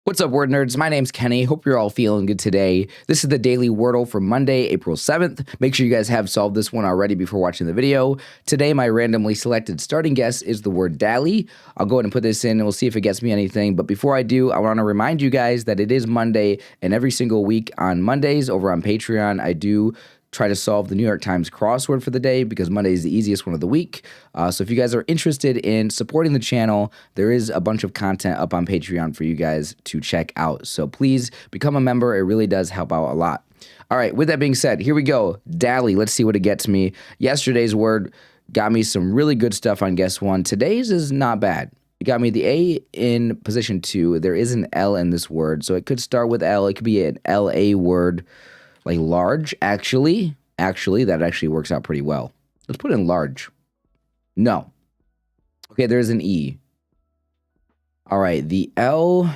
What's up, word nerds? My name's Kenny. Hope you're all feeling good today. This is the daily Wordle for Monday, April 7th. Make sure you guys have solved this one already before watching the video. Today, my randomly selected starting guess is the word dally. I'll go ahead and put this in and we'll see if it gets me anything. But before I do, I want to remind you guys that it is Monday, and every single week on Mondays over on Patreon, I do try to solve the New York Times crossword for the day because Monday is the easiest one of the week. So if you guys are interested in supporting the channel, there is a bunch of content up on Patreon for you guys to check out. So please become a member. It really does help out a lot. All right, with that being said, here we go. Dally, let's see what it gets me. Yesterday's word got me some really good stuff on guess one. Today's is not bad. It got me the A in position 2. There is an L in this word, so it could start with L. It could be an LA word. Like large, actually, that actually works out pretty well. Let's put in large. No. Okay, there's an E. All right, the L.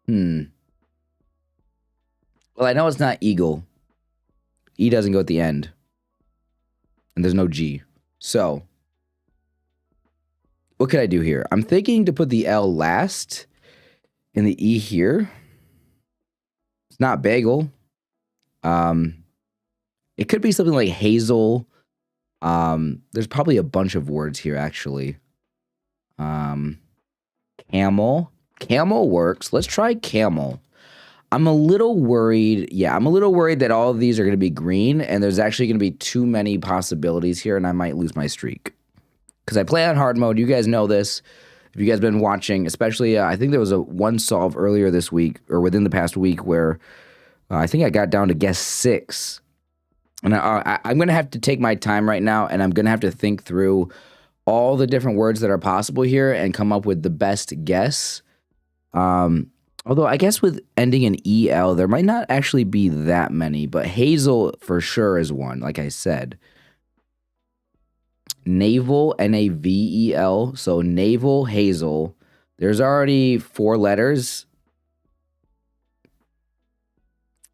Well, I know it's not eagle. E doesn't go at the end. And there's no G. So, what could I do here? I'm thinking to put the L last and the E here. It's not bagel. It could be something like hazel. There's probably a bunch of words here, actually. Camel. Camel works. Let's try camel. I'm a little worried. Yeah, I'm a little worried that all of these are going to be green, and there's actually going to be too many possibilities here, and I might lose my streak. Because I play on hard mode. You guys know this. If you guys been watching, especially, I think there was one solve earlier this week, or within the past week, where I think I got down to guess 6. And I'm going to have to take my time right now, and I'm going to have to think through all the different words that are possible here and come up with the best guess. Although I guess with ending in EL, there might not actually be that many, but hazel for sure is one, like I said. Navel, N-A-V-E-L, so navel, hazel. There's already 4 letters.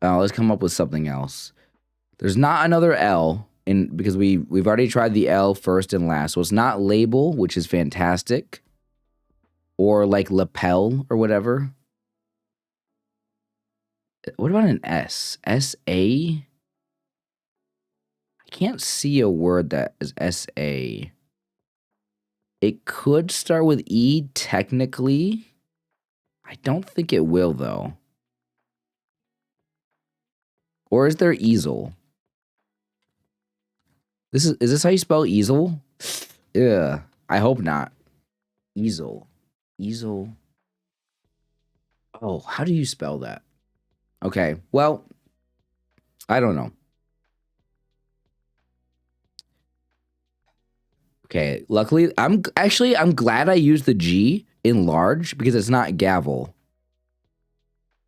Let's come up with something else. There's not another L because we've already tried the L first and last. So it's not label, which is fantastic. Or like lapel or whatever. What about an S? S-A? I can't see a word that is S-A. It could start with E technically. I don't think it will though. Or is there easel? Is this how you spell easel? Yeah, I hope not. Easel. Easel. Oh, how do you spell that? Okay, well, I don't know. Okay, luckily, I'm glad I used the G in large because it's not gavel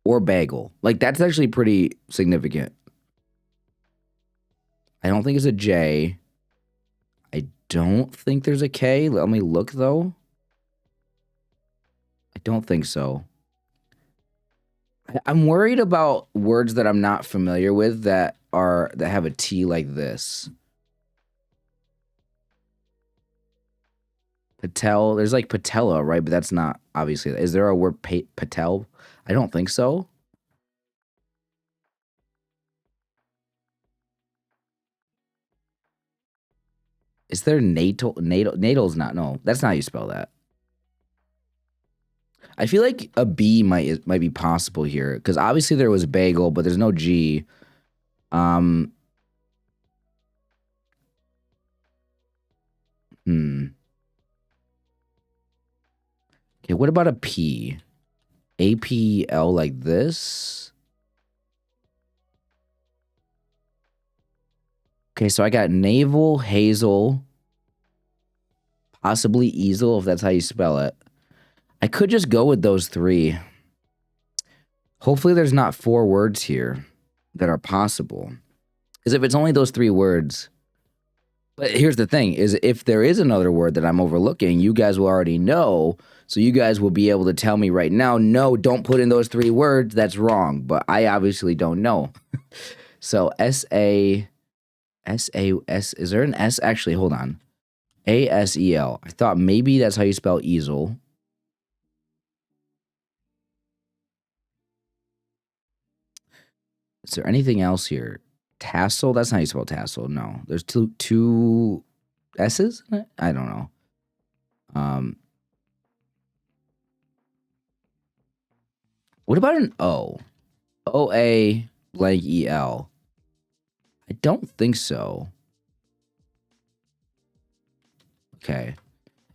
or bagel. Like, that's actually pretty significant. I don't think it's a J. I don't think there's a K. Let me look, though. I don't think so. I'm worried about words that I'm not familiar with that have a T like this. Patel. There's like patella, right? But that's not, obviously. Is there a word patel? I don't think so. Is there natal? Natal's not. No, that's not how you spell that. I feel like a B might be possible here because obviously there was bagel, but there's no G. Okay, what about a P? A-P-L like this? Okay, so I got navel, hazel, possibly easel, if that's how you spell it. I could just go with those 3. Hopefully there's not 4 words here that are possible. Because if it's only those 3 words... But here's the thing, is if there is another word that I'm overlooking, you guys will already know, so you guys will be able to tell me right now, no, don't put in those 3 words, that's wrong. But I obviously don't know. So S-A... S-A-S, is there an S? Actually, hold on. A-S-E-L. I thought maybe that's how you spell easel. Is there anything else here? Tassel? That's not how you spell tassel. No. There's two S's in it? I don't know. What about an O? O-A blank E-L. I don't think so. Okay.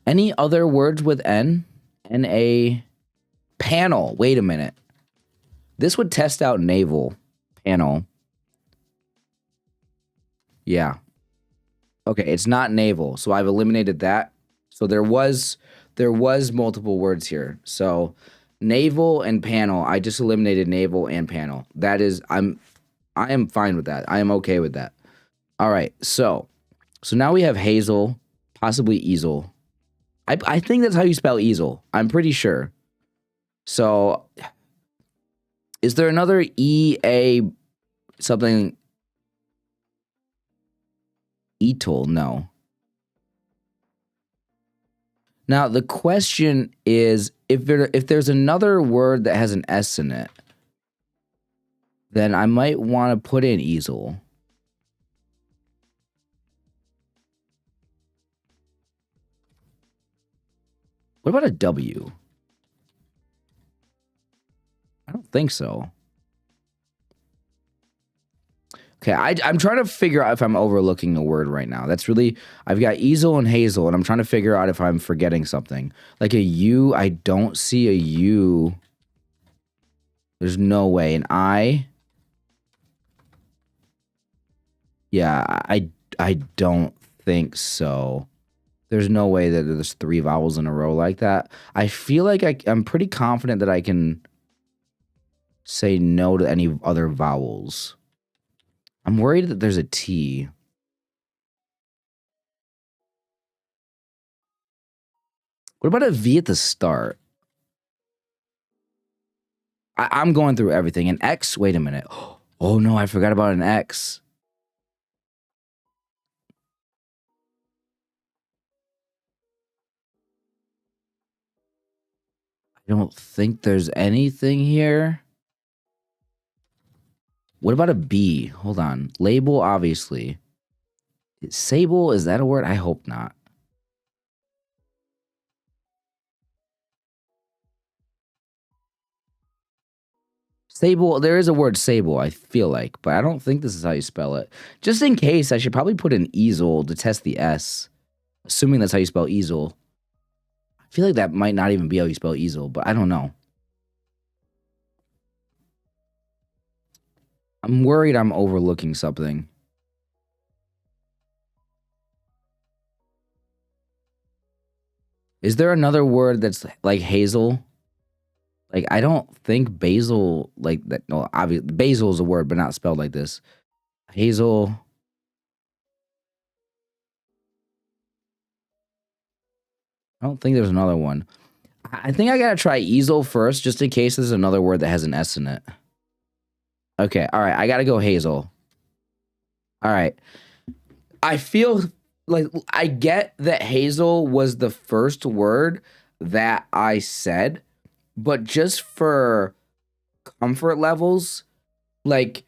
Any other words with N? N-A... Panel. Wait a minute. This would test out naval. Panel. Yeah. Okay, it's not naval, so I've eliminated that. So there was multiple words here. So naval and panel, I just eliminated naval and panel. That is, I am fine with that. I am okay with that. All right, so now we have hazel, possibly easel. I think that's how you spell easel. I'm pretty sure. So is there another E-A something? Etal? No. Now the question is, if there's another word that has an S in it, then I might want to put in easel. What about a W? I don't think so. Okay, I'm trying to figure out if I'm overlooking a word right now. That's really, I've got easel and hazel, and I'm trying to figure out if I'm forgetting something. Like a U, I don't see a U. There's no way. An I. Yeah, I don't think so. There's no way that there's 3 vowels in a row like that. I feel like I'm pretty confident that I can say no to any other vowels. I'm worried that there's a T. What about a V at the start? I'm going through everything. An X? Wait a minute. Oh no, I forgot about an X. I don't think there's anything here. What about a B? Hold on. Label, obviously. Sable, is that a word? I hope not. Sable, there is a word sable, I feel like, but I don't think this is how you spell it. Just in case, I should probably put an easel to test the S. Assuming that's how you spell easel. I feel like that might not even be how you spell easel, but I don't know. I'm worried I'm overlooking something. Is there another word that's like hazel? Like, I don't think basil, like that. No, obviously, basil is a word, but not spelled like this. Hazel. I don't think there's another one. I think I gotta try easel first, just in case there's another word that has an S in it. Okay, all right, I gotta go hazel. All right. I feel like I get that hazel was the first word that I said, but just for comfort levels, like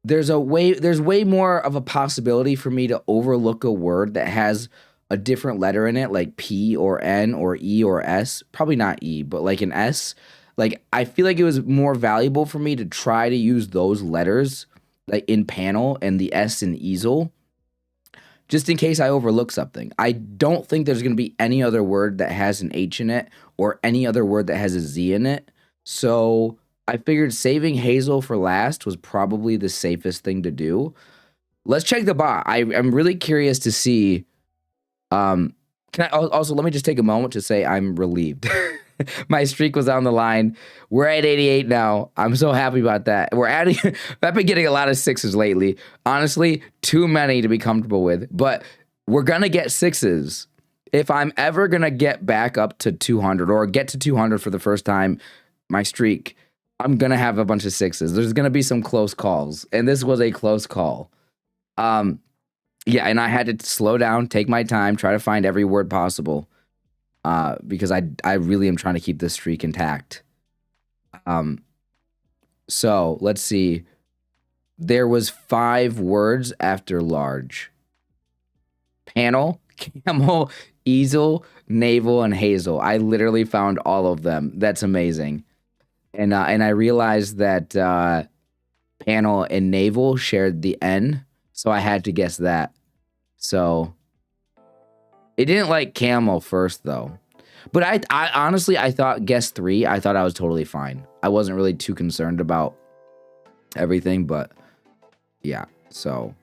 there's way more of a possibility for me to overlook a word that has a different letter in it, like P or N or E or S. Probably not E, but like an S. Like I feel like it was more valuable for me to try to use those letters like in panel and the S in easel, just in case I overlook something. I don't think there's going to be any other word that has an H in it or any other word that has a Z in it. So I figured saving hazel for last was probably the safest thing to do. Let's check the bot. I'm really curious to see. Can I also let me just take a moment to say I'm relieved. My streak was on the line. We're at 88 now. I'm so happy about that. I've been getting a lot of sixes lately. Honestly, too many to be comfortable with, but we're going to get sixes. If I'm ever going to get back up to 200 or get to 200 for the first time, my streak, I'm going to have a bunch of sixes. There's going to be some close calls, and this was a close call. Yeah, and I had to slow down, take my time, try to find every word possible. Because I really am trying to keep this streak intact. So let's see. There was 5 words after large. Panel, camel, easel, navel, and hazel. I literally found all of them. That's amazing. And I realized that panel and navel shared the N, so I had to guess that. So it didn't like camel first though. But I honestly, I thought guess 3. I thought I was totally fine. I wasn't really too concerned about everything, but yeah. So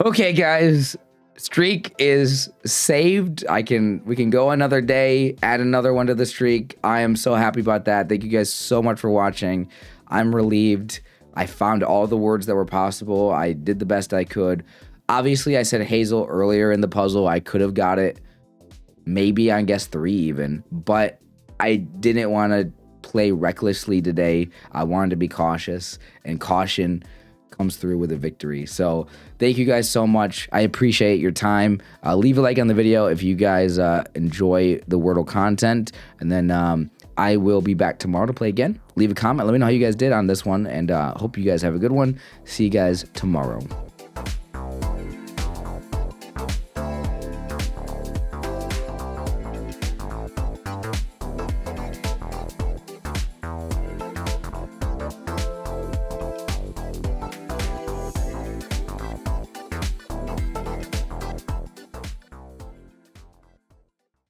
okay, guys, streak is saved. We can go another day, add another one to the streak. I am so happy about that. Thank you guys so much for watching. I'm relieved. I found all the words that were possible. I did the best I could. Obviously, I said hazel earlier in the puzzle. I could have got it maybe on guess 3 even, but I didn't want to play recklessly today. I wanted to be cautious, and caution comes through with a victory. So thank you guys so much. I appreciate your time. Leave a like on the video if you guys enjoy the Wordle content, and then I will be back tomorrow to play again. Leave a comment. Let me know how you guys did on this one, and hope you guys have a good one. See you guys tomorrow.